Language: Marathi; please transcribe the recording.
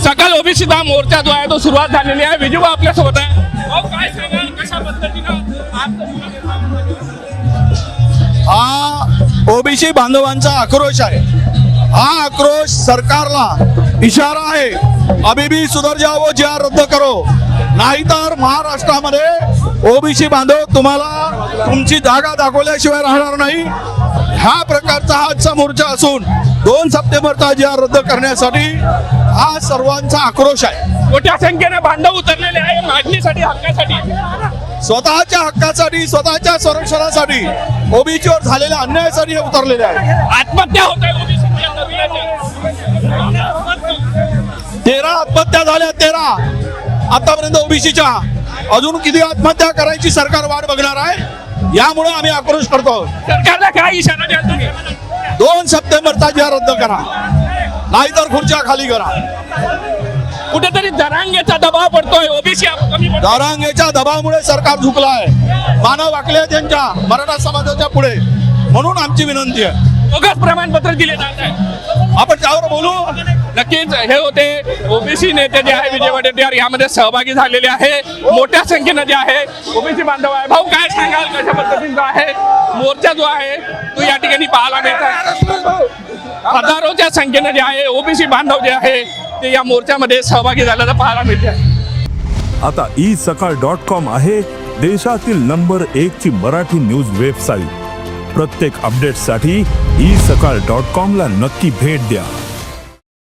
सकल ओबीसी मोर्चा जो आहे तो सुरुवात झालेली आहे. विजू आपल्या सोबत आहे. भाऊ, काय सांगाल कशा पद्धतीनं हा ओबीसी बांधवांचा आक्रोश आहे. हा आक्रोश सरकारला इशारा आहे, अभी भी सुधर जाओ जी रद्द करो, नाहीतर महाराष्ट्रामध्ये ओबीसी बांधव तुम्हाला तुमची जागा दाखवल्याशिवाय राहणार नाही. ह्या प्रकारचा आजचा मोर्चा असून 2 सप्टेंबरचा जी रद्द करण्यासाठी हा सर्वांचा आक्रोश आहे. मोठ्या संख्येने बांधव उतरलेले आहे मागणीसाठी, हक्कासाठी, स्वतःच्या हक्कासाठी, स्वतःच्या संरक्षणासाठी, ओबीसीवर झालेल्या अन्यायासाठी हे उतरलेले आहे. आत्महत्या होत आहे ओबीसी 13 आत्महत्या झाल्या, 13 आतापर्यंत ओबीसीच्या. अजून किती आत्महत्या करायची सरकार वाट बघणार आहे. यामुळे आम्ही आक्रोश करतो. सरकारला काय इशारा द्याल तुम्ही? 2 सप्टेंबरचा जी रद्द करा, नाहीतर खुर्च्या खाली करा. कुठेतरी जरांगेचा दबाव पडतोय, ओबीसी कमी पडतोय. दारांगेच्या दबावामुळे सरकार झुकला आहे. मानव वाकले त्यांच्या मराठा समाजाच्या पुढे. म्हणून आमची विनंती आहे, बोगस प्रमाणपत्र दिले जात आहे. आपण त्यावर बोलू. नक्कीच हे होते ओबीसी नेते जे आहे विजय वडेट्टीवार यामध्ये सहभागी झालेले आहे. मोठ्या संख्येनं जे आहे ओबीसी बांधव आहे. भाऊ, काय सांगाल कशा पद्धतीचा आहे मोर्चा जो आहे तो या ठिकाणी पाहायला मिळतात. हजारोच्या संख्येनं जे आहे ओबीसी बांधव जे आहे ते या मोर्चामध्ये सहभागी झाल्याचं पाहायला मिळते. आता isakal.com आहे देशातील नंबर 1 ची मराठी न्यूज वेबसाईट. प्रत्येक अपडेटसाठी isakal.com ला नक्की भेट द्या.